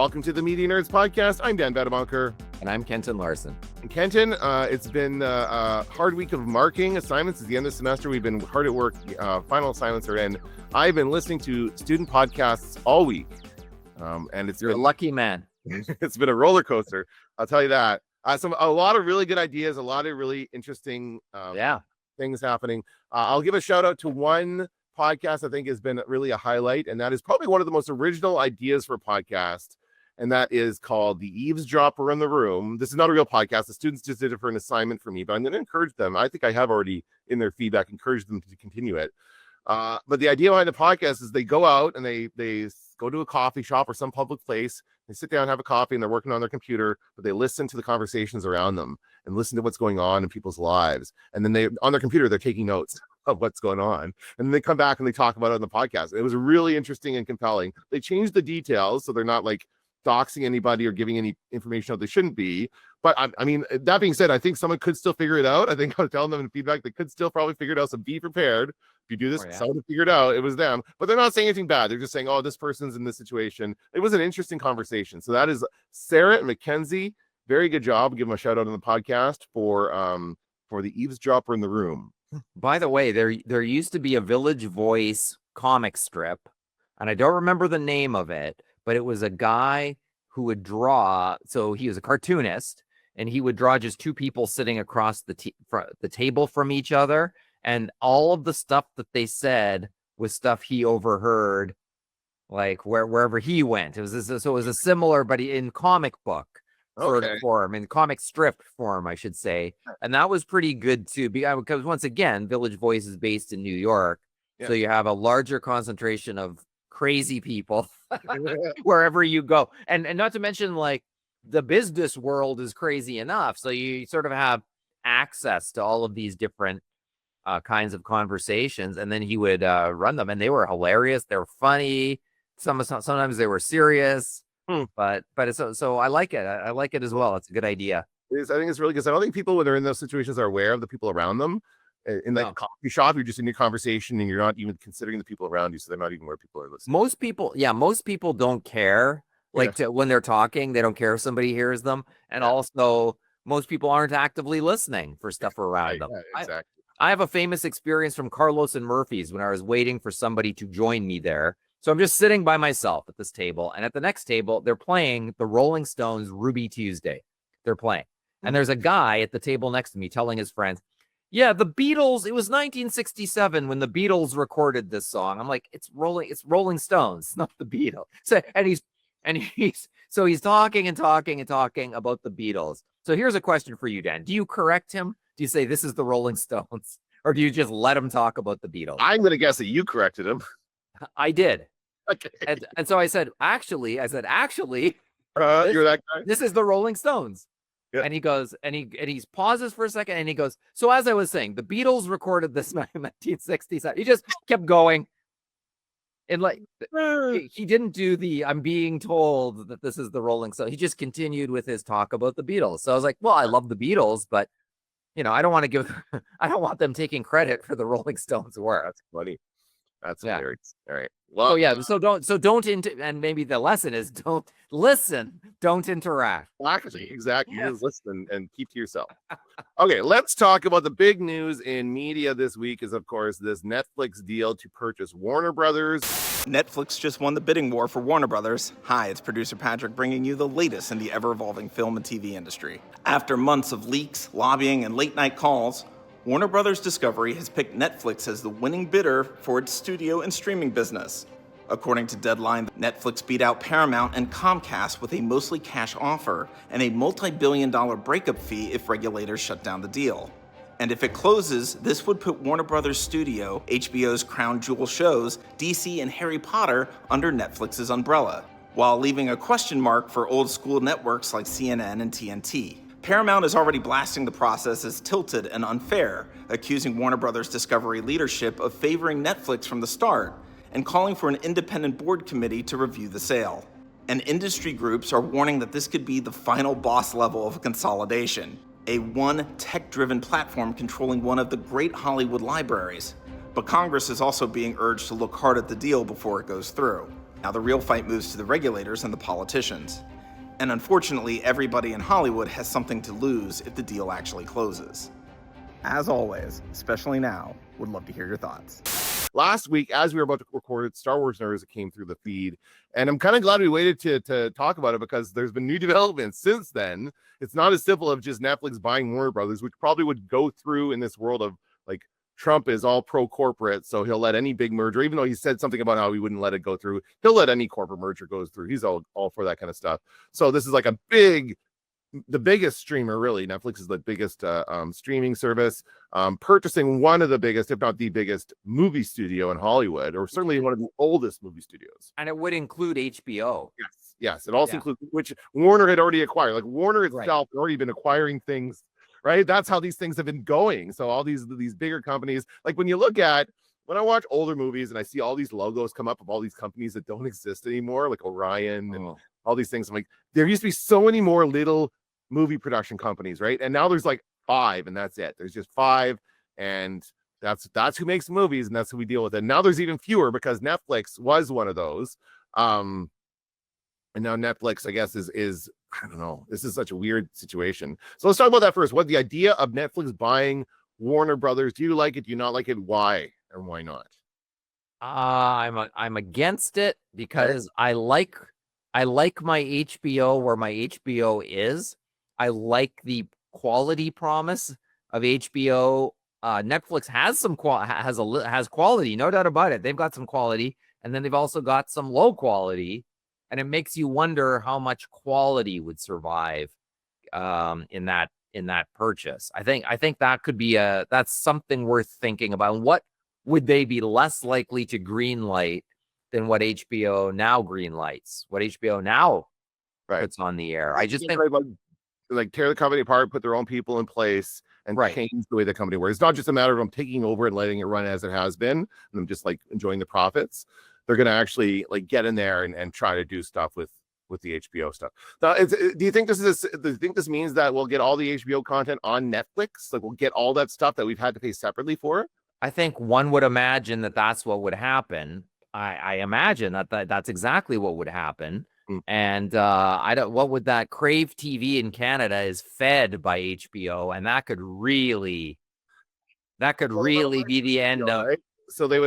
Welcome to the Media Nerds Podcast. I'm Dan Badebonker. And I'm Kenton Larson. And Kenton, it's been a hard week of marking assignments. It's the end of the semester. We've been hard at work. Final assignments are in. I've been listening to student podcasts all week. And You're a lucky man. It's been a roller coaster. I'll tell you that. A lot of really good ideas, a lot of really interesting things happening. I'll give a shout out to one podcast I think has been really a highlight, and that is probably one of the most original ideas for a podcast, and that is called The Eavesdropper in the Room. This is not a real podcast. The students just did it for an assignment for me, but I'm going to encourage them. I think I have already, in their feedback, encouraged them to continue it. But the idea behind the podcast is they go out and they go to a coffee shop or some public place. They sit down, have a coffee, and they're working on their computer, but they listen to the conversations around them and listen to what's going on in people's lives. And then on their computer, they're taking notes of what's going on. And then they come back and they talk about it on the podcast. It was really interesting and compelling. They changed the details, so they're not like doxing anybody or giving any information out they shouldn't be. But I mean, that being said, I think someone could still figure it out. I think I was telling them in feedback, they could still probably figure it out. So be prepared. If you do this, someone would figure it out. It was them. But they're not saying anything bad. They're just saying, oh, this person's in this situation. It was an interesting conversation. So that is Sarah and Mackenzie. Very good job. Give them a shout out on the podcast for The Eavesdropper in the Room. By the way, there used to be a Village Voice comic strip, and I don't remember the name of it, but it was a guy who would draw. So he was a cartoonist, and he would draw just two people sitting across the table from each other, and all of the stuff that they said was stuff he overheard, like wherever he went. It was a similar, but in comic book form, in comic strip form, I should say. And that was pretty good too, because once again, Village Voice is based in New York. Yeah. So you have a larger concentration of crazy people wherever you go. And not to mention, like, the business world is crazy enough. So you sort of have access to all of these different kinds of conversations. And then he would run them, and they were hilarious. They were funny. Sometimes they were serious. But it's so I like it. I like it as well. It's a good idea. I think it's really good. I don't think people, when they're in those situations, are aware of the people around them. In a coffee shop, you're just in your conversation and you're not even considering the people around you, so they're not even where people are listening. Most people don't care. When they're talking, they don't care if somebody hears them. And also, most people aren't actively listening for stuff around them. Yeah, exactly. I have a famous experience from Carlos and Murphy's when I was waiting for somebody to join me there. So I'm just sitting by myself at this table, and at the next table, they're playing the Rolling Stones' Ruby Tuesday. They're playing. And there's a guy at the table next to me telling his friends, yeah, the Beatles, it was 1967 when the Beatles recorded this song. I'm like, it's Rolling Stones, not the Beatles. So he's talking and talking and talking about the Beatles. So here's a question for you, Dan. Do you correct him? Do you say this is the Rolling Stones? Or do you just let him talk about the Beatles? I'm going to guess that you corrected him. I did. Okay. And so I said, actually, you're that guy. This is the Rolling Stones. Yeah. And he goes, and he pauses for a second, and he goes, so as I was saying, the Beatles recorded this in 1967. He just kept going. And like, he didn't do I'm being told that this is the Rolling Stones. He just continued with his talk about the Beatles. So I was like, well, I love the Beatles, but I don't want them taking credit for the Rolling Stones' work. That's funny. That's hilarious. All right. Well, and maybe the lesson is don't listen, don't interact. Exactly. Yes. Just listen and keep to yourself. Okay, let's talk about the big news in media this week is, of course, this Netflix deal to purchase Warner Brothers. Netflix just won the bidding war for Warner Brothers. Hi, it's producer Patrick bringing you the latest in the ever-evolving film and TV industry. After months of leaks, lobbying, and late-night calls, Warner Brothers Discovery has picked Netflix as the winning bidder for its studio and streaming business. According to Deadline, Netflix beat out Paramount and Comcast with a mostly cash offer and a multi-billion-dollar breakup fee if regulators shut down the deal. And if it closes, this would put Warner Brothers Studio, HBO's crown jewel shows, DC and Harry Potter under Netflix's umbrella, while leaving a question mark for old-school networks like CNN and TNT. Paramount is already blasting the process as tilted and unfair, accusing Warner Brothers Discovery leadership of favoring Netflix from the start and calling for an independent board committee to review the sale. And industry groups are warning that this could be the final boss level of consolidation, a one tech-driven platform controlling one of the great Hollywood libraries. But Congress is also being urged to look hard at the deal before it goes through. Now the real fight moves to the regulators and the politicians. And unfortunately, everybody in Hollywood has something to lose if the deal actually closes. As always, especially now, would love to hear your thoughts. Last week, as we were about to record Star Wars Nerds, it came through the feed. And I'm kind of glad we waited to talk about it because there's been new developments since then. It's not as simple of just Netflix buying Warner Brothers, which probably would go through in this world of like Trump is all pro-corporate, so he'll let any big merger, even though he said something about how he wouldn't let it go through. He'll let any corporate merger go through. He's all for that kind of stuff. So this is like the biggest streamer, really. Netflix is the biggest streaming service, purchasing one of the biggest, if not the biggest, movie studio in Hollywood, or certainly one of the oldest movie studios. And it would include HBO. Yes. It also includes, which Warner had already acquired. Like Warner itself had already been acquiring things, right? That's how these things have been going. So all these bigger companies, like when I watch older movies and I see all these logos come up of all these companies that don't exist anymore, like Orion and all these things, I'm like, there used to be so many more little movie production companies, right? And now there's like 5 and that's it. There's just 5 and that's who makes movies and that's who we deal with. And now there's even fewer because Netflix was one of those. And now Netflix, I guess, is I don't know. This is such a weird situation. So let's talk about that first. What the idea of Netflix buying Warner Brothers? Do you like it? Do you not like it? Why or why not? I'm against it because I like my HBO where my HBO is. I like the quality promise of HBO. Netflix has some has quality, no doubt about it. They've got some quality, and then they've also got some low quality, and it makes you wonder how much quality would survive in that purchase. I think that could be that's something worth thinking about. What would they be less likely to greenlight than what HBO now greenlights? What HBO now puts on the air? I just think like tear the company apart, put their own people in place, and change the way the company works. It's not just a matter of them taking over and letting it run as it has been, and them just like enjoying the profits. They're going to actually like get in there and try to do stuff with the HBO stuff. Now, do you think this means that we'll get all the HBO content on Netflix? Like we'll get all that stuff that we've had to pay separately for? I think one would imagine that that's what would happen. I imagine that's exactly what would happen. And what would that Crave TV in Canada is fed by HBO, and that could really be the end of. Right? So they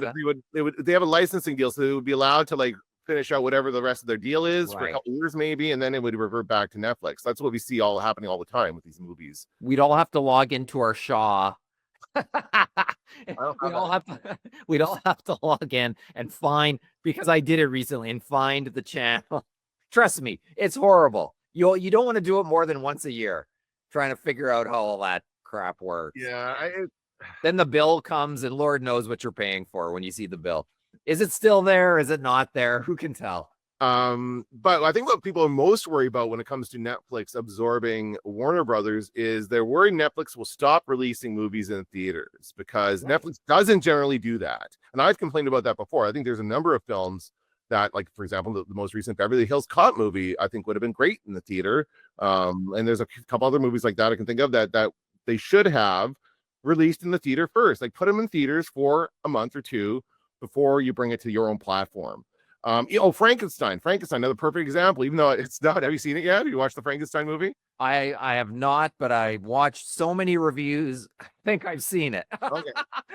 have a licensing deal, so they would be allowed to like finish out whatever the rest of their deal is for a couple years maybe, and then it would revert back to Netflix. That's what we see all happening all the time with these movies. We'd all have to log into our Shaw. We'd all have to log in and find, because I did it recently, and find the channel. Trust me, it's horrible. You don't want to do it more than once a year, trying to figure out how all that crap works. Yeah. Then the bill comes, and Lord knows what you're paying for when you see the bill. Is it still there? Is it not there? Who can tell? But I think what people are most worried about when it comes to Netflix absorbing Warner Brothers is they're worried Netflix will stop releasing movies in theaters because Netflix doesn't generally do that. And I've complained about that before. I think there's a number of films that, like, for example, the most recent Beverly Hills Cop movie, I think would have been great in the theater. And there's a couple other movies like that I can think of that they should have released in the theater first. Like put them in theaters for a month or two before you bring it to your own platform. Frankenstein, another perfect example, even though it's not. Have you seen it yet? Have you watched the Frankenstein movie? I have not, but I watched so many reviews. I think I've seen it. Okay.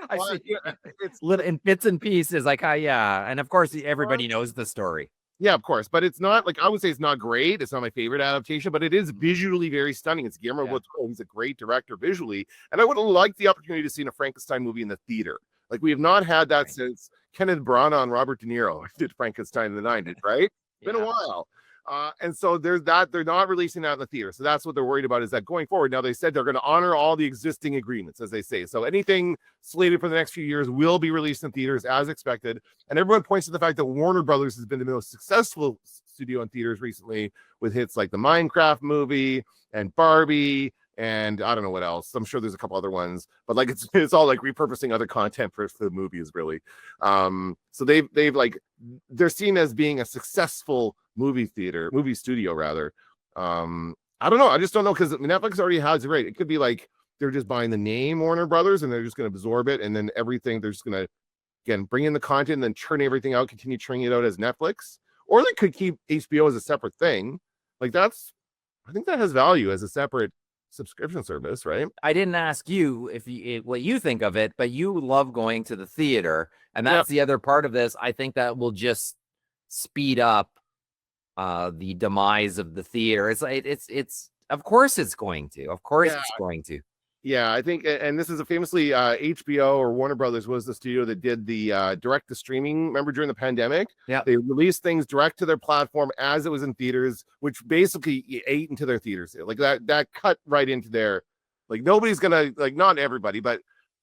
I've seen it. It's little in bits and pieces. Like, and of course, everybody knows the story. Yeah, of course, but it's not like, I would say it's not great. It's not my favorite adaptation, but it is visually very stunning. It's Guillermo del Toro. He's a great director visually, and I would have liked the opportunity to see a Frankenstein movie in the theater. Like we have not had that since Kenneth Branagh and Robert De Niro did Frankenstein in the 90s, right? It's been a while. And so there's that. They're not releasing that in the theater. So that's what they're worried about, is that going forward. Now, they said they're going to honor all the existing agreements, as they say. So anything slated for the next few years will be released in theaters as expected. And everyone points to the fact that Warner Brothers has been the most successful studio in theaters recently, with hits like the Minecraft movie and Barbie, and I don't know what else. I'm sure there's a couple other ones, but like it's all like repurposing other content for the movies, really. So they've like, they're seen as being a successful movie studio rather. I don't know. I just don't know, because Netflix already has it right. It could be like they're just buying the name Warner Brothers and they're just going to absorb it, and then everything they're just going to again bring in the content and then churn everything out, continue churning it out as Netflix. or they could keep HBO as a separate thing. Like I think that has value as a separate subscription service, right? I didn't ask you what you think of it, but you love going to the theater, and that's the other part of this. I think that will just speed up the demise of the theater. It's like it's of course it's going to. Of course it's going to. Yeah, I think, and this is a famously HBO or Warner Brothers was the studio that did the direct to streaming. Remember during the pandemic? Yeah, they released things direct to their platform as it was in theaters, which basically ate into their theaters. Like that cut right into their, like nobody's gonna, like not everybody, but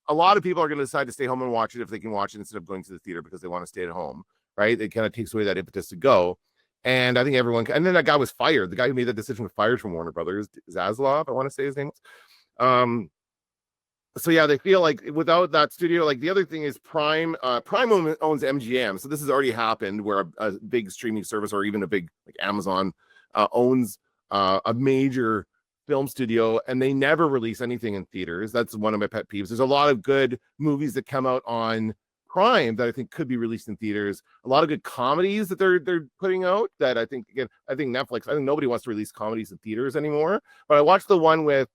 a lot of people are gonna decide to stay home and watch it if they can watch it instead of going to the theater because they want to stay at home, right? It kind of takes away that impetus to go. And I think everyone, and then that guy was fired. The guy who made that decision was fired from Warner Brothers, Zaslav, I want to say his name was. So yeah, they feel like without that studio, like the other thing is Prime owns MGM. So this has already happened where a big streaming service or even a big like Amazon owns a major film studio, and they never release anything in theaters. That's one of my pet peeves. There's a lot of good movies that come out on Prime that I think could be released in theaters. A lot of good comedies that they're putting out that I think Netflix, I think nobody wants to release comedies in theaters anymore. But I watched the one with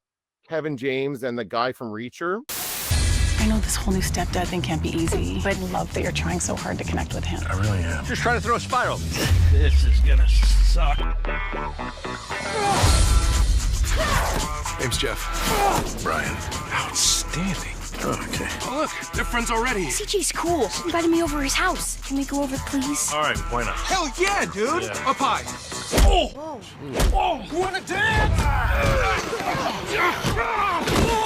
Kevin James and the guy from Reacher. I know this whole new stepdad thing can't be easy, but I love that you're trying so hard to connect with him. I really am. Just trying to throw a spiral. This is gonna suck. Name's Jeff. Brian. Outstanding. Okay. Oh, look, they're friends already. CJ's cool. He invited me over his house. Can we go over, please? All right, why not? Hell yeah, dude! Yeah. Up high. Oh! Oh! You wanna dance?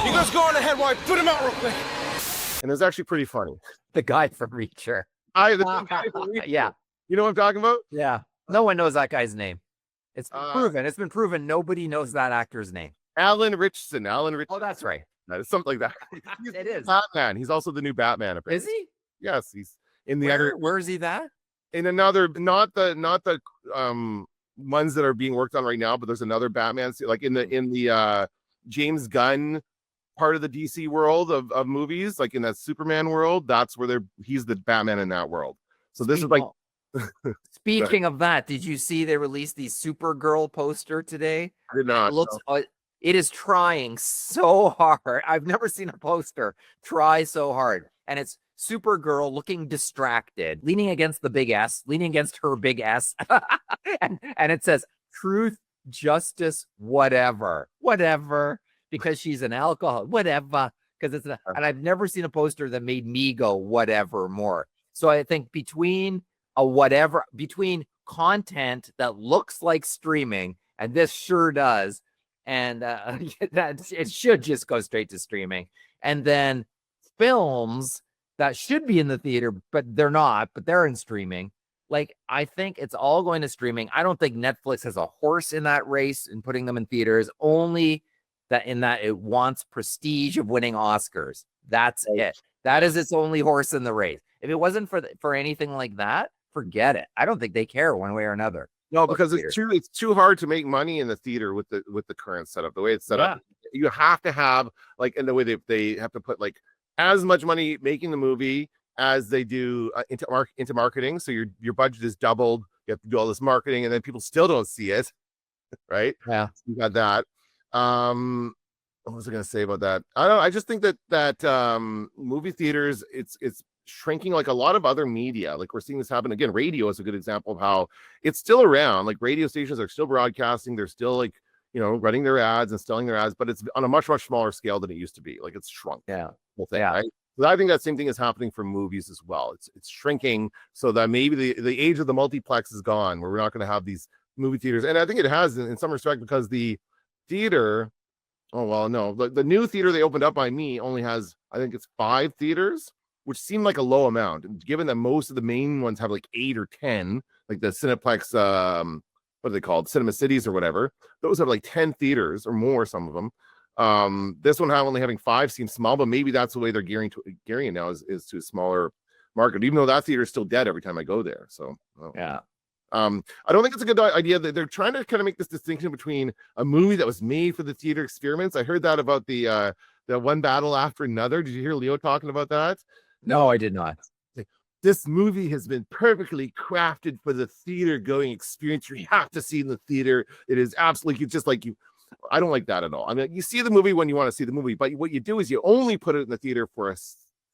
You guys go on ahead while I put him out real quick. And it was actually pretty funny. The guy from Reacher. The guy from Reacher. Yeah. You know what I'm talking about? Yeah. No one knows that guy's name. It's been proven. It's been proven notody knows that actor's name. Alan Richardson. Oh, that's right. Something like that. It is. Batman. He's also the new Batman. Apparently. Is he? Yes, he's in the other. Where is he that? In another, not the ones that are being worked on right now, but there's another Batman, like in the James Gunn part of the DC world of movies, like in that Superman world. That's where he's the Batman in that world. So this is like. Speaking of that, did you see they released the Supergirl poster today? I did not. It looks. It is trying so hard. I've never seen a poster try so hard. And it's Supergirl looking distracted, leaning against the big S, leaning against her big S. and it says, truth, justice, whatever, because she's an alcoholic, whatever. Because and I've never seen a poster that made me go, whatever more. So I think between content that looks like streaming, and this sure does, and that it should just go straight to streaming. And then films that should be in the theater, but they're not, but they're in streaming. Like, I think it's all going to streaming. I don't think Netflix has a horse in that race in putting them in theaters, only that it wants prestige of winning Oscars. That's it. That is its only horse in the race. If it wasn't for anything like that, forget it. I don't think they care one way or another. No, because it's too hard to make money in the theater with the current setup. The way it's set up, you have to have like, and the way they have to put like as much money making the movie as they do into marketing. So your budget is doubled. You have to do all this marketing, and then people still don't see it, right? Yeah, so you got that. What was I going to say about that? I don't know. I just think that movie theaters, it's shrinking like a lot of other media. Like we're seeing this happen again. Radio is a good example of how it's still around. Like radio stations are still broadcasting. They're still like, running their ads and selling their ads, but it's on a much, much smaller scale than it used to be. Like it's shrunk. Yeah. Whole thing, right? So I think that same thing is happening for movies as well. It's shrinking so that maybe the age of the multiplex is gone, where we're not going to have these movie theaters. And I think it has in some respect because the theater, the new theater they opened up by me only has, I think it's 5 theaters, which seemed like a low amount. And given that most of the main ones have like 8 or 10, like the Cineplex, what are they called? Cinema Cities or whatever. Those have like 10 theaters or more, some of them. This one only having 5 seems small, but maybe that's the way they're gearing it now is to a smaller market, even though that theater is still dead every time I go there. So yeah. I don't think it's a good idea that they're trying to kind of make this distinction between a movie that was made for the theater experiments. I heard that about the One Battle After Another. Did you hear Leo talking about that? No, I did not. this movie has been perfectly crafted for the theater going experience. You have to see in the theater. It is absolutely, it's just like you. I don't like that at all. I mean, you see the movie when you want to see the movie, but what you do is you only put it in the theater for a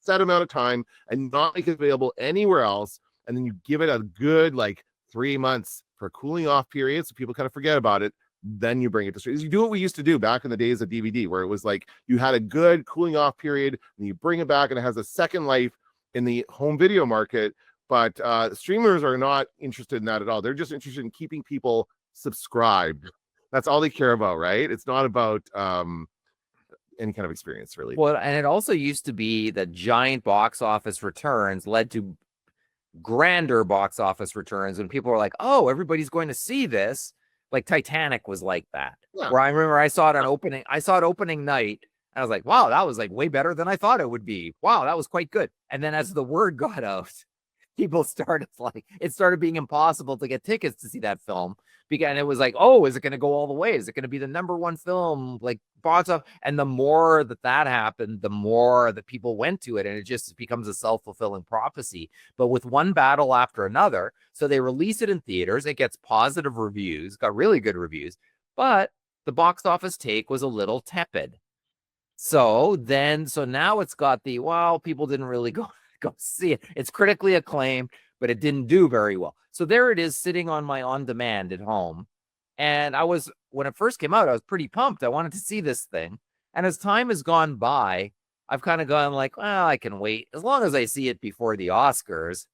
set amount of time and not make it available anywhere else. And then you give it a good like 3 months for a cooling off period, so people kind of forget about it. Then you bring it to streaming. You do what we used to do back in the days of DVD, where it was like you had a good cooling off period, and you bring it back, and it has a second life in the home video market. But streamers are not interested in that at all. They're just interested in keeping people subscribed. That's all they care about, right? It's not about any kind of experience, really. Well, and it also used to be that giant box office returns led to grander box office returns, and people were like, "Oh, everybody's going to see this." Like Titanic was like that. Yeah. Where I remember I saw it on opening. I saw it opening night. And I was like, "Wow, that was like way better than I thought it would be. Wow, that was quite good." And then as the word got out, people started like it started being impossible to get tickets to see that film. And it was like, oh, is it going to go all the way? Is it going to be the #1 film? Like box office? And the more that happened, the more that people went to it, and it just becomes a self-fulfilling prophecy. But with one battle after another, so they release it in theaters, it gets positive reviews, got really good reviews, but the box office take was a little tepid. So now it's got the, well, people didn't really go see it. It's critically acclaimed, but it didn't do very well. So there it is sitting on my on-demand at home. And when it first came out, I was pretty pumped. I wanted to see this thing. And as time has gone by, I've kind of gone like, well, I can wait. As long as I see it before the Oscars,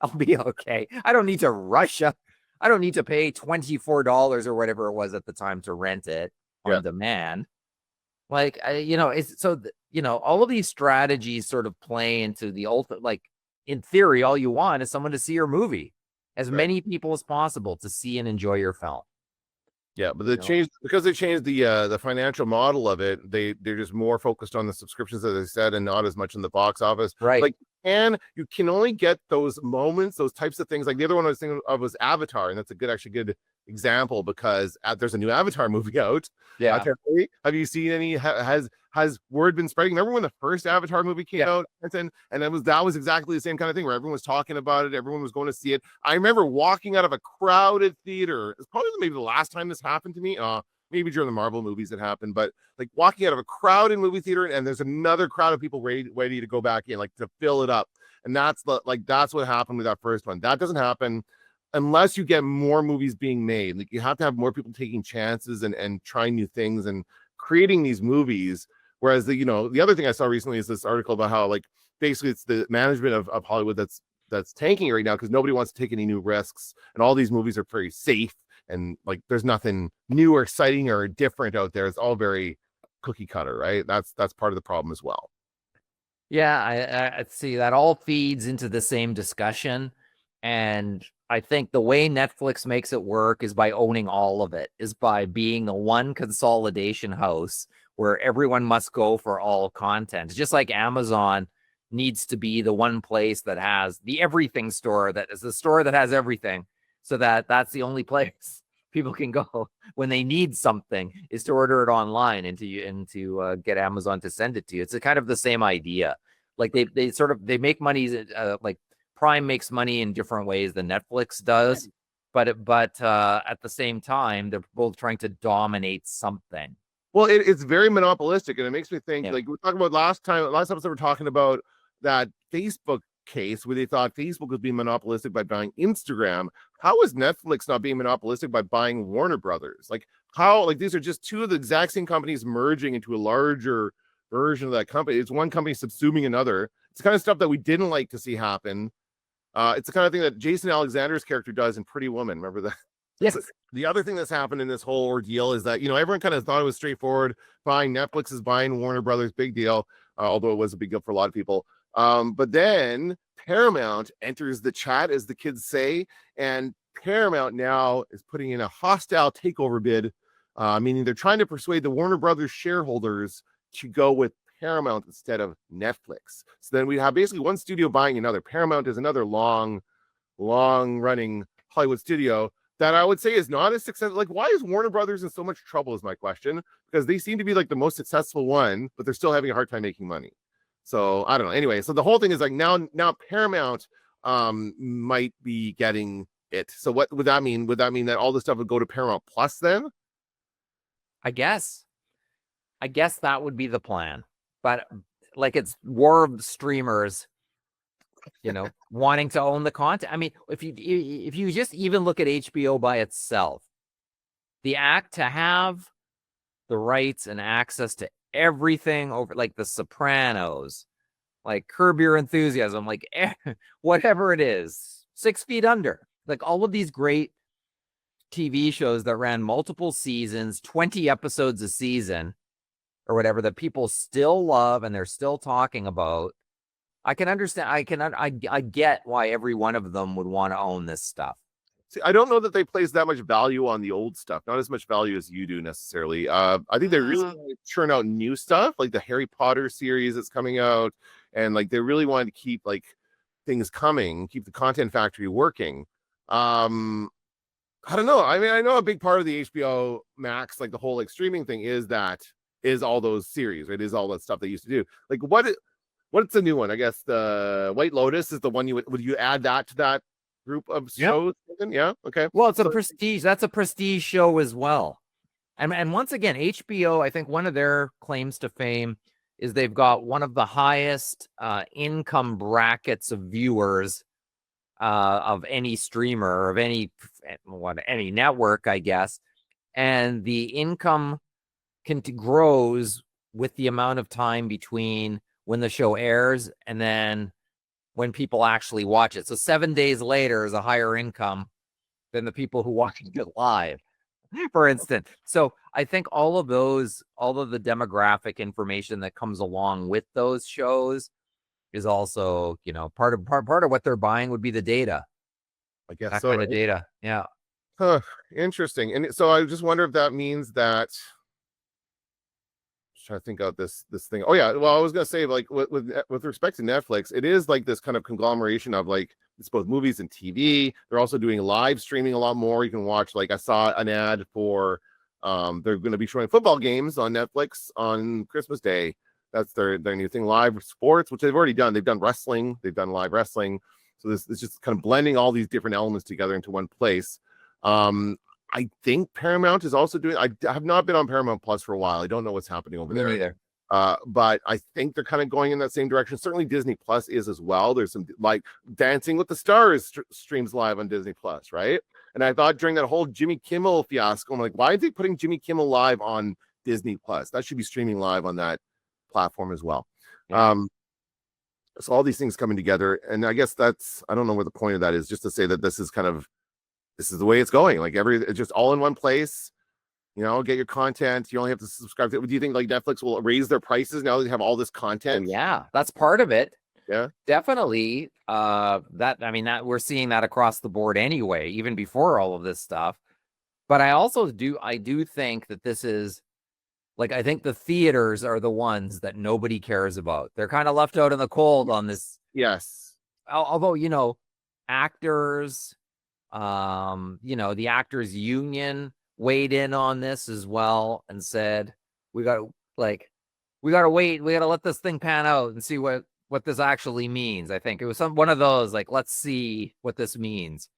I'll be okay. I don't need to rush up. I don't need to pay $24 or whatever it was at the time to rent it on demand. Like, it's so, all of these strategies sort of play into the ultimate, like, in theory, all you want is someone to see your movie, as many people as possible to see and enjoy your film. Yeah, but because they changed the financial model of it. They're just more focused on the subscriptions, as I said, and not as much in the box office. Right. Like, and you can only get those moments, those types of things. Like the other one I was thinking of was Avatar, and that's a good example because there's a new Avatar movie out. Yeah. Have you seen any? Has word been spreading? Remember when the first Avatar movie came out, Kenton? And that was exactly the same kind of thing where everyone was talking about it, everyone was going to see it. I remember walking out of a crowded theater. It's probably maybe the last time this happened to me. Maybe during the Marvel movies it happened, but like walking out of a crowded movie theater and there's another crowd of people ready to go back in, like to fill it up. And that's what happened with that first one. That doesn't happen unless you get more movies being made. Like you have to have more people taking chances and trying new things and creating these movies. Whereas the other thing I saw recently is this article about how like basically it's the management of Hollywood that's tanking right now because nobody wants to take any new risks, and all these movies are very safe and like there's nothing new or exciting or different out there. It's all very cookie cutter, right? That's part of the problem as well. Yeah, I see that all feeds into the same discussion, and I think the way Netflix makes it work is by owning all of it, is by being the one consolidation house where everyone must go for all content. Just like Amazon needs to be the one place that has the everything store, that is the store that has everything, so that's the only place people can go when they need something is to order it online and to get Amazon to send it to you. It's a kind of the same idea. Like they make money, like Prime makes money in different ways than Netflix does, but at the same time, they're both trying to dominate something. Well, it's very monopolistic, and it makes me think like we were talking about last episode, we're talking about that Facebook case where they thought Facebook was being monopolistic by buying Instagram. How is Netflix not being monopolistic by buying Warner Brothers? Like how, like these are just two of the exact same companies merging into a larger version of that company. It's one company subsuming another. It's the kind of stuff that we didn't like to see happen. It's the kind of thing that Jason Alexander's character does in Pretty Woman. Remember that? Yes. The other thing that's happened in this whole ordeal is that, everyone kind of thought it was straightforward. Buying Netflix is buying Warner Brothers, big deal. Although it was a big deal for a lot of people. But then Paramount enters the chat, as the kids say, and Paramount now is putting in a hostile takeover bid, meaning they're trying to persuade the Warner Brothers shareholders to go with Paramount instead of Netflix. So then we have basically one studio buying another. Paramount is another long running Hollywood studio that I would say is not as successful. Like, why is Warner Brothers in so much trouble is my question, because they seem to be like the most successful one, but they're still having a hard time making money. So I don't know. Anyway, so the whole thing is like now Paramount might be getting it. So what would that mean? Would that mean that all this stuff would go to Paramount Plus then? I guess that would be the plan. But like, it's war of streamers, wanting to own the content. I mean, if you just even look at HBO by itself, the act to have the rights and access to everything over, like The Sopranos, like Curb Your Enthusiasm, like whatever it is, 6 Feet Under, like all of these great TV shows that ran multiple seasons, 20 episodes a season or whatever, that people still love and they're still talking about. I can understand. I get why every one of them would want to own this stuff. See, I don't know that they place that much value on the old stuff. Not as much value as you do necessarily. I think they really want to churn out new stuff, like the Harry Potter series that's coming out, and like they really want to keep like things coming, keep the content factory working. I don't know. I mean, I know a big part of the HBO Max, like the whole like streaming thing, is all those series, right? Is all that stuff they used to do. Like what's the new one? I guess the White Lotus is the one would you add that to that group of shows? Yep. Yeah. Okay. Well, it's a prestige. That's a prestige show as well. And once again, HBO, I think one of their claims to fame is they've got one of the highest income brackets of viewers of any streamer or of any network, I guess. And the income grows with the amount of time between when the show airs and then when people actually watch it. So 7 days later is a higher income than the people who watch it live, for instance. So I think all of the demographic information that comes along with those shows is also, part of what they're buying would be the data. I guess that so, kind right? of data. Yeah. Huh, interesting. And so I just wonder if that means that, trying to think out this thing. Oh yeah, well I was gonna say, like with respect to Netflix, it is like this kind of conglomeration of like it's both movies and TV. They're also doing live streaming a lot more. You can watch, like I saw an ad for they're going to be showing football games on Netflix on Christmas Day. That's their new thing. Live sports, which they've already done. They've done wrestling. They've done live wrestling. So this is just kind of blending all these different elements together into one place. I think Paramount is also doing. I have not been on Paramount Plus for a while. I don't know what's happening over there either. But I think they're kind of going in that same direction. Certainly Disney Plus is as well. There's some like Dancing with the Stars streams live on Disney Plus, right? And I thought during that whole Jimmy Kimmel fiasco, I'm like, why is he putting Jimmy Kimmel live on Disney Plus? That should be streaming live on that platform as well. Yeah. So all these things coming together, and I guess I don't know what the point of that is, just to say that this is the way it's going. Like it's just all in one place. Get your content. You only have to subscribe to it. Do you think like Netflix will raise their prices now that they have all this content? Yeah, that's part of it. Yeah, definitely. That we're seeing that across the board anyway, even before all of this stuff. But I do think that this is like, I think the theaters are the ones that nobody cares about. They're kind of left out in the cold on this. Yes. Although, actors, the actors union weighed in on this as well and said, we got to wait. We got to let this thing pan out and see what this actually means. I think it was one of those, like, let's see what this means.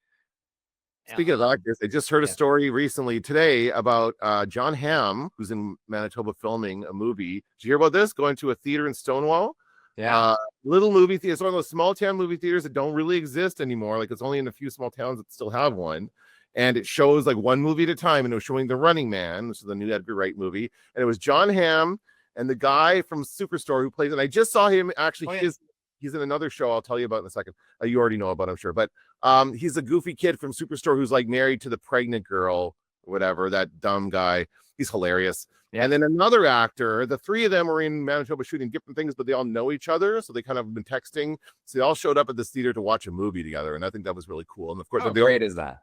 Speaking of actors, I just heard a story recently today about John Hamm, who's in Manitoba filming a movie. Did you hear about this? Going to a theater in Stonewall. Yeah. Little movie theater. It's one of those small town movie theaters that don't really exist anymore. Like it's only in a few small towns that still have one. And it shows like one movie at a time. And it was showing The Running Man, which is the new Edgar Wright movie. And it was John Hamm and the guy from Superstore who plays. And I just saw him actually. He's in another show I'll tell you about in a second. You already know about, I'm sure. But he's a goofy kid from Superstore who's like married to the pregnant girl, whatever, that dumb guy. He's hilarious. Yeah. And then another actor, the three of them were in Manitoba shooting different things, but they all know each other. So they kind of have been texting. So they all showed up at this theater to watch a movie together. And I think that was really cool. And of course, how great is that?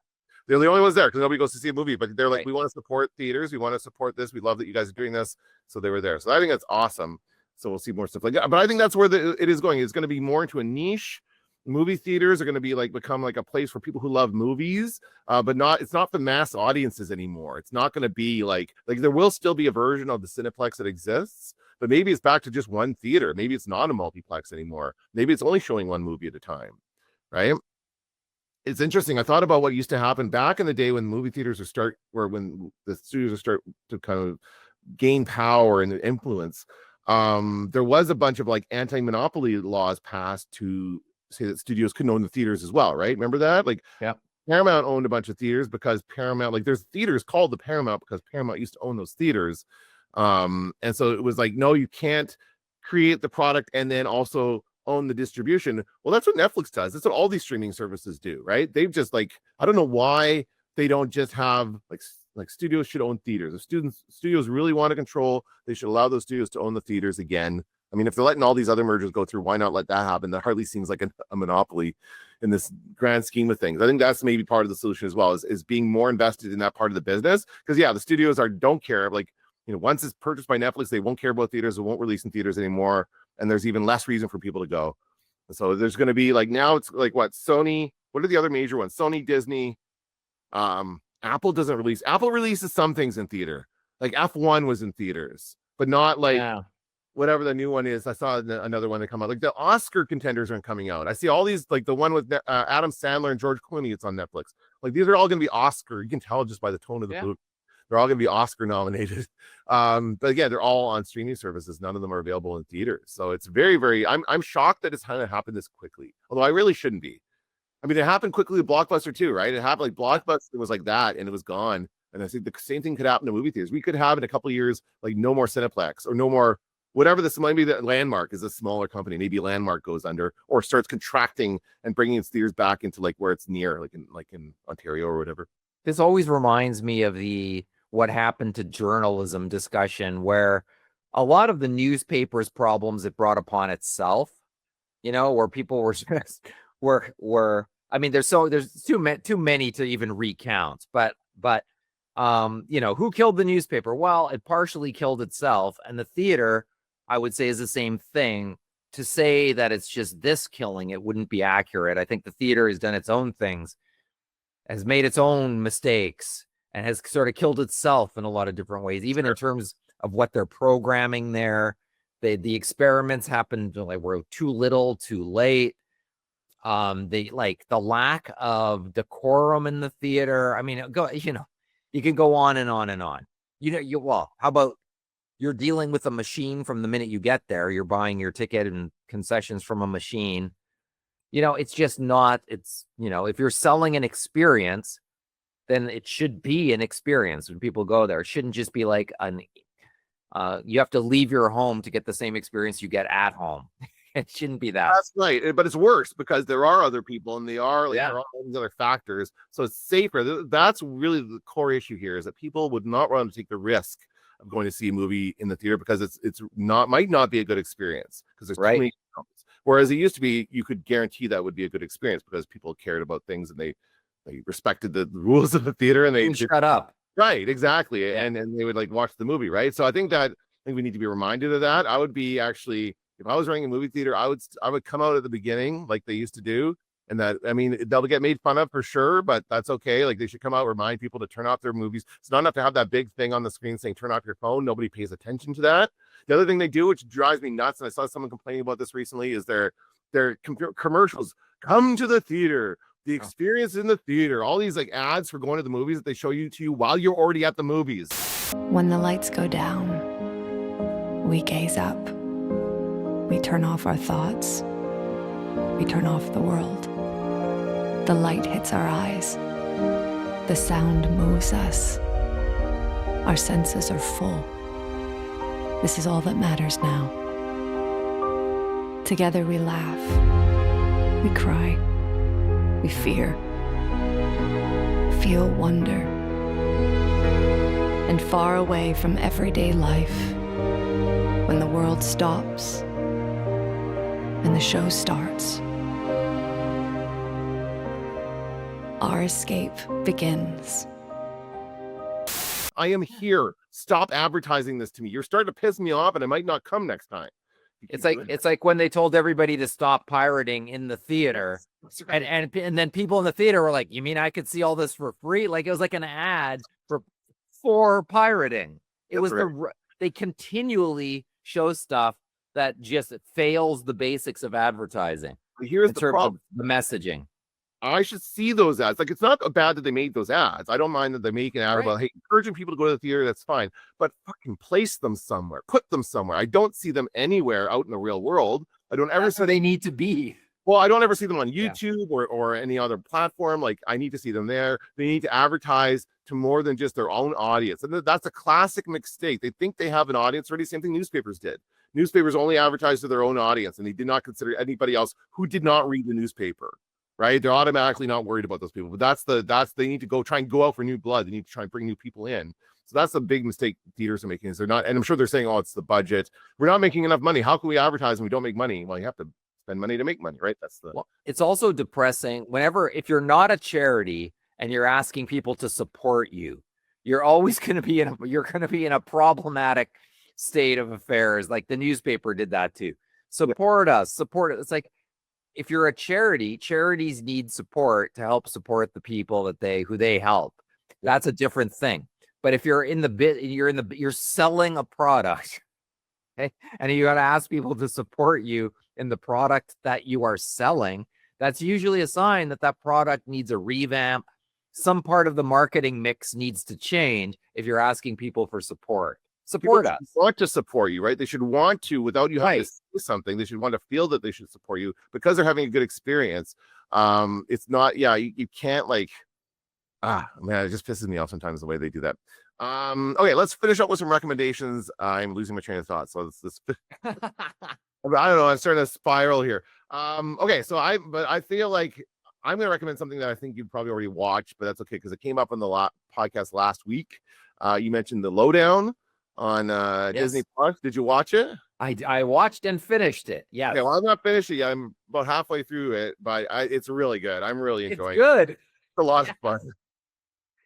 They're the only ones there because nobody goes to see a movie, but they're like, we want to support theaters. We want to support this. We love that you guys are doing this. So they were there. So I think that's awesome. So we'll see more stuff like that. But I think that's where it is going. It's going to be more into a niche. Movie theaters are going to be become like a place for people who love movies, but it's not the mass audiences anymore. It's not going to be like there will still be a version of the Cineplex that exists, but maybe it's back to just one theater. Maybe it's not a multiplex anymore. Maybe it's only showing one movie at a time, right? It's interesting. I thought about what used to happen back in the day when movie theaters when the studios would start to kind of gain power and influence. There was a bunch of like anti-monopoly laws passed to say that studios couldn't own the theaters as well, right? Remember that? Like, yeah, Paramount owned a bunch of theaters because Paramount, like, there's theaters called the Paramount because Paramount used to own those theaters. And so it was like, no, you can't create the product and then also own the distribution. Well, that's what Netflix does. That's what all these streaming services do, right? They've just like, I don't know why they don't just have like studios should own theaters. If studios really want to control, they should allow those studios to own the theaters again. I mean, if they're letting all these other mergers go through, why not let that happen? That hardly seems like a monopoly in this grand scheme of things. I think that's maybe part of the solution as well, is being more invested in that part of the business. Because yeah, the studios don't care. Like, once it's purchased by Netflix, they won't care about theaters. They won't release in theaters anymore. And there's even less reason for people to go. And so there's going to be like, now it's like Sony, what are the other major ones? Sony, Disney, Apple doesn't release. Apple releases some things in theater. Like F1 was in theaters, but not like whatever the new one is. I saw another one that come out. Like the Oscar contenders aren't coming out. I see all these, like the one with Adam Sandler and George Clooney. It's on Netflix. Like these are all going to be Oscar. You can tell just by the tone of the movie. They're all going to be Oscar nominated. But again, they're all on streaming services. None of them are available in theaters. So it's very, very, I'm shocked that it's kind of happened this quickly. Although I really shouldn't be. I mean, it happened quickly with Blockbuster too, right? It happened like Blockbuster was like that and it was gone. And I think the same thing could happen to movie theaters. We could have in a couple of years, like no more Cineplex or no more, whatever this might be. That Landmark is a smaller company. Maybe Landmark goes under or starts contracting and bringing its theaters back into like where it's near, like in Ontario or whatever. This always reminds me of what happened to journalism discussion, where a lot of the newspapers' problems it brought upon itself, where people were just I mean, there's too many to even recount, but who killed the newspaper? Well, it partially killed itself, and the theater, I would say, is the same thing. To say that it's just this killing it wouldn't be accurate. I think the theater has done its own things, has made its own mistakes, and has sort of killed itself in a lot of different ways, even in terms of what they're programming there. The experiments happened like were too little, too late. The lack of decorum in the theater. I mean, you can go on and on and on. How about you're dealing with a machine from the minute you get there? You're buying your ticket and concessions from a machine. It's just not. It's if you're selling an experience, then it should be an experience when people go there. It shouldn't just be like you have to leave your home to get the same experience you get at home. It shouldn't be that. That's right. But it's worse because there are other people and there are all these other factors. So it's safer. That's really the core issue here, is that people would not want to take the risk of going to see a movie in the theater because it's might not be a good experience because there's too many films. Whereas it used to be, you could guarantee that would be a good experience because people cared about things and they respected the rules of the theater and they shut up. Right, exactly. Yeah. And they would like watch the movie, right? So I think we need to be reminded of that. I would be actually, if I was running a movie theater, I would come out at the beginning like they used to do. And that, I mean, they'll get made fun of for sure, but that's okay. Like they should come out, remind people to turn off their movies. It's not enough to have that big thing on the screen saying turn off your phone. Nobody pays attention to that. The other thing they do, which drives me nuts, and I saw someone complaining about this recently, is their commercials. Come to the theater. The experience in the theater, all these like ads for going to the movies that they show you while you're already at the movies. When the lights go down, we gaze up. We turn off our thoughts. We turn off the world. The light hits our eyes. The sound moves us. Our senses are full. This is all that matters now. Together we laugh. We cry. We fear, feel wonder, and far away from everyday life, when the world stops and the show starts, our escape begins. I am here. Stop advertising this to me. You're starting to piss me off and I might not come next time. It's like when they told everybody to stop pirating in the theater, and then people in the theater were like, "You mean I could see all this for free?" Like it was like an ad for pirating. It was they continually show stuff that just fails the basics of advertising. Here's the problem: the messaging. I should see those ads. Like, it's not bad that they made those ads. I don't mind that they make an ad about, hey, encouraging people to go to the theater. That's fine, but fucking place them somewhere, put them somewhere. I don't see them anywhere out in the real world. I don't ever see. They need to be. Well, I don't ever see them on YouTube or any other platform. Like, I need to see them there. They need to advertise to more than just their own audience. And that's a classic mistake. They think they have an audience already. Same thing newspapers did. Newspapers only advertised to their own audience, and they did not consider anybody else who did not read the newspaper. Right? They're automatically not worried about those people. But they need to try and go out for new blood. They need to try and bring new people in. So that's the big mistake theaters are making, is they're not, and I'm sure they're saying, oh, it's the budget. We're not making enough money. How can we advertise and we don't make money? Well, you have to spend money to make money, right? Well, it's also depressing if you're not a charity and you're asking people to support you, you're always going to be in a problematic state of affairs. Like the newspaper did that too. Support us. It's like, if you're a charity, charities need support to help support the people who they help. That's a different thing. But if you're you're selling a product, okay, and you got to ask people to support you in the product that you are selling, that's usually a sign that product needs a revamp. Some part of the marketing mix needs to change if you're asking people for support. Support us. Want to support you, right? They should want to, without you having to say something. They should want to feel that they should support you because they're having a good experience. It's not, you can't man, it just pisses me off sometimes the way they do that. Okay, let's finish up with some recommendations. I'm losing my train of thought, so this I don't know. I'm starting to spiral here. Okay, so I feel like I'm going to recommend something that I think you've probably already watched, but that's okay because it came up on the podcast last week. You mentioned The Lowdown on Disney Plus. Did you watch it? I watched and finished it. Yeah. Okay, well, I'm not finished it yet. I'm about halfway through it, but it's really good. I'm really enjoying it. It's good. It's a lot of fun.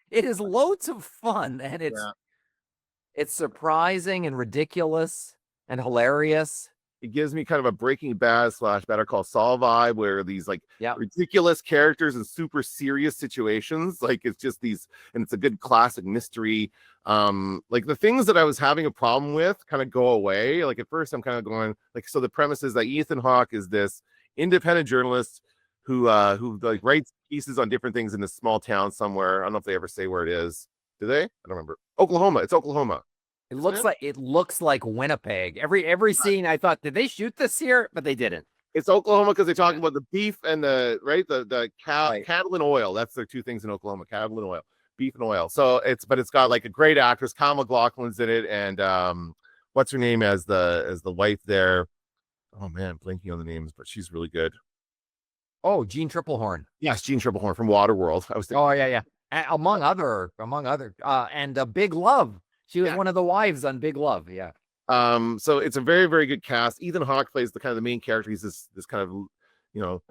It is loads of fun, and it's surprising and ridiculous and hilarious. It gives me kind of a Breaking Bad / Better Call Saul vibe, where these ridiculous characters in super serious situations, like it's just these, and it's a good classic mystery. Like the things that I was having a problem with kind of go away. Like at first I'm kind of going like, so the premise is that Ethan Hawke is this independent journalist who like writes pieces on different things in this small town somewhere. I don't know if they ever say where it is. Do they? I don't remember. Oklahoma. It's Oklahoma. It looks like Winnipeg. Every scene I thought, did they shoot this here? But they didn't. It's Oklahoma because they talk about the beef and the cattle and oil. That's their two things in Oklahoma: cattle and oil, beef and oil. So it's got like a great actress, Kyle MacLachlan's in it, and what's her name as the wife there? Oh man, blanking on the names, but she's really good. Oh, Jean Triplehorn. Yes, Jean Triplehorn from Waterworld. I was thinking. Oh yeah. Among other, and Big Love. She was one of the wives on Big Love. Yeah. So it's a very, very good cast. Ethan Hawke plays the kind of the main character. He's this kind of,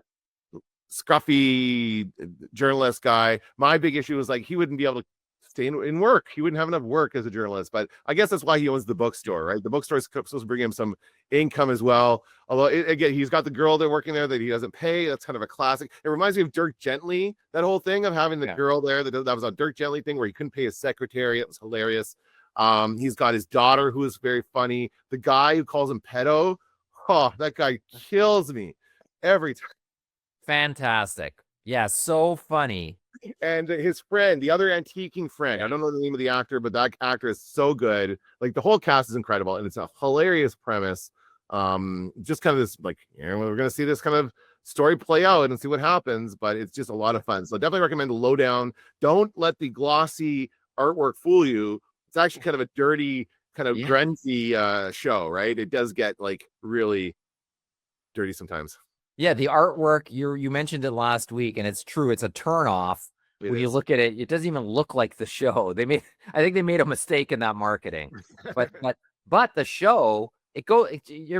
scruffy journalist guy. My big issue was like he wouldn't be able to stay in work. He wouldn't have enough work as a journalist. But I guess that's why he owns the bookstore, right? The bookstore is supposed to bring him some income as well. Although again, he's got the girl there working there that he doesn't pay. That's kind of a classic. It reminds me of Dirk Gently. That whole thing of having the girl there that was a Dirk Gently thing where he couldn't pay his secretary. It was hilarious. He's got his daughter who is very funny. The guy who calls him pedo, that guy kills me every time. Fantastic. Yeah, so funny. And his friend, the other antiquing friend, I don't know the name of the actor, but that actor is so good. Like the whole cast is incredible, and it's a hilarious premise. Just kind of this, like, we're gonna see this kind of story play out and see what happens, but it's just a lot of fun. So definitely recommend The Lowdown. Don't let the glossy artwork fool you. It's actually kind of a dirty, kind of grungy show, right? It does get like really dirty sometimes. Yeah, the artwork, you mentioned it last week, and it's true. It's a turnoff. When you look at it, it doesn't even look like the show. I think they made a mistake in that marketing. But the show, it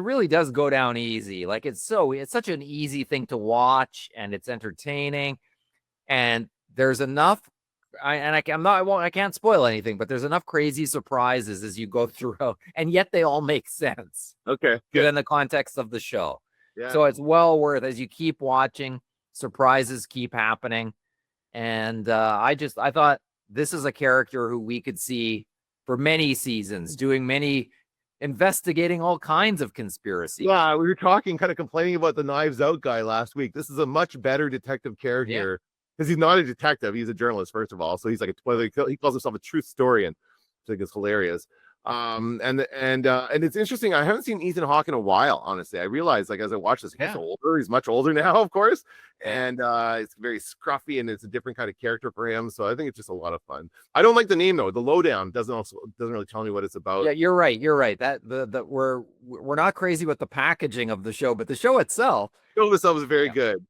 really does go down easy. Like it's such an easy thing to watch, and it's entertaining, and there's enough. I can't spoil anything, but there's enough crazy surprises as you go through, and yet they all make sense. Okay, good. In the context of the show. Yeah. So it's well worth, as you keep watching, surprises keep happening. And I thought this is a character who we could see for many seasons doing many investigating all kinds of conspiracy. Yeah, we were talking, kind of complaining about the Knives Out guy last week. This is a much better detective character because he's not a detective; he's a journalist, first of all. So he's like he calls himself a truth historian, which I think is hilarious. And it's interesting. I haven't seen Ethan Hawke in a while, honestly. I realized, like, as I watch this, he's older. He's much older now, of course, and it's very scruffy, and it's a different kind of character for him. So I think it's just a lot of fun. I don't like the name though. The Lowdown doesn't really tell me what it's about. Yeah, you're right. That we're not crazy with the packaging of the show, but the show itself is very good.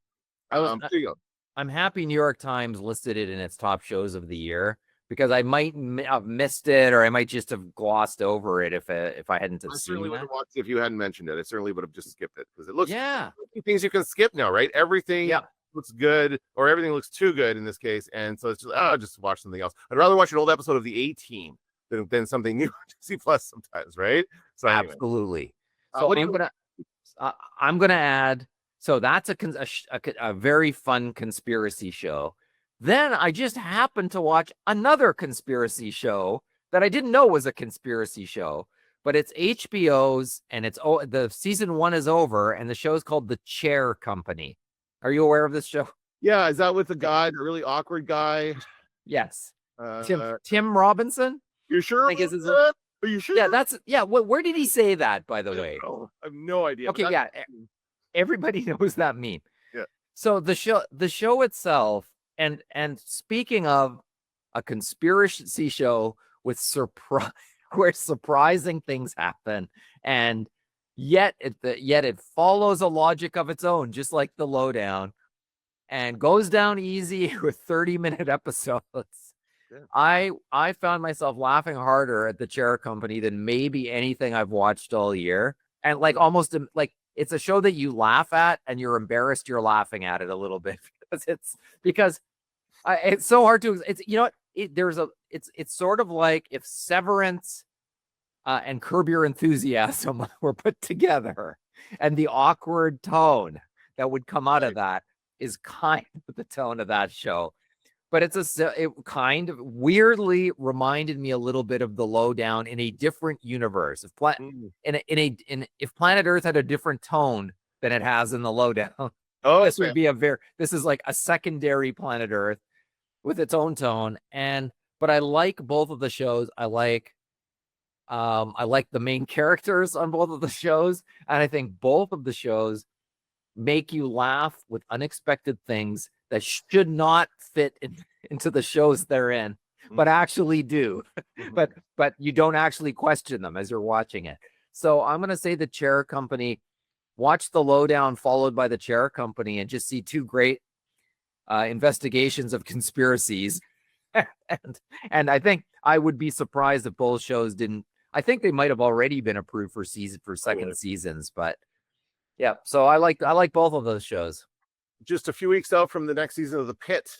There you go. I'm happy New York Times listed it in its top shows of the year, because I might have missed it, or I might just have glossed over it if I hadn't seen it. I certainly would have watched it if you hadn't mentioned it. I certainly would have just skipped it, because it looks things you can skip now, right? Everything looks good, or everything looks too good in this case, and so it's just watch something else. I'd rather watch an old episode of The A-Team than something new on Disney Plus sometimes, right? So anyway. Absolutely. So I'm gonna add. So that's a very fun conspiracy show. Then I just happened to watch another conspiracy show that I didn't know was a conspiracy show, but it's HBO's, and the season 1 is over, and the show is called The Chair Company. Are you aware of this show? Yeah, is that with the guy, the really awkward guy? Yes, Tim Robinson. You sure? Are you sure? Yeah, Where did he say that, by the way? I have no idea. Okay, everybody knows that meme. Yeah. So the show itself. And speaking of a conspiracy show with where surprising things happen, and yet it follows a logic of its own, just like The Lowdown, and goes down easy with 30-minute episodes. Yeah. I found myself laughing harder at The Chair Company than maybe anything I've watched all year, and like almost like it's a show that you laugh at and you're embarrassed you're laughing at it a little bit, because it's so hard to. It's it's sort of like if Severance and Curb Your Enthusiasm were put together, and the awkward tone that would come out of that is kind of the tone of that show. But it kind of weirdly reminded me a little bit of The Lowdown in a different universe. If Planet Earth had a different tone than it has in The Lowdown, this would be this is like a secondary Planet Earth with its own tone. But I like both of the shows. I like the main characters on both of the shows, and I think both of the shows make you laugh with unexpected things that should not fit into the shows they're in, but actually do. but you don't actually question them as you're watching it. So I'm gonna say The Chair Company. Watch The Lowdown followed by The Chair Company, and just see two great investigations of conspiracies. and I think I would be surprised if both shows didn't. I think they might have already been approved for second seasons, but yeah. So I like both of those shows. Just a few weeks out from the next season of The Pit.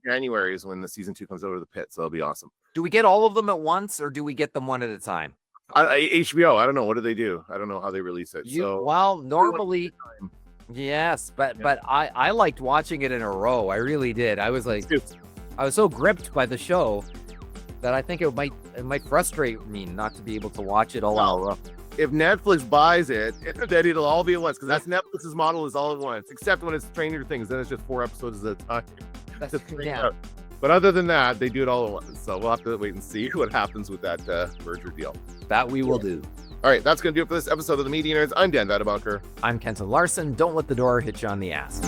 January is when the season 2 comes over to The Pit, so it'll be awesome. Do we get all of them at once, or do we get them one at a time? HBO, I don't know. What do they do? I don't know how they release it. Normally, yes, but I liked watching it in a row. I really did. I was so gripped by the show that I think it might frustrate me not to be able to watch it all in a row. If Netflix buys it, then it'll all be at once, because that's Netflix's model, is all at once, except when it's Stranger Things, then it's just 4 episodes at a time. But other than that, they do it all at once. So we'll have to wait and see what happens with that merger deal. That we will do. All right, that's going to do it for this episode of The Media Nerds. I'm Dan Vadebunker. I'm Kenton Larson. Don't let the door hit you on the ass.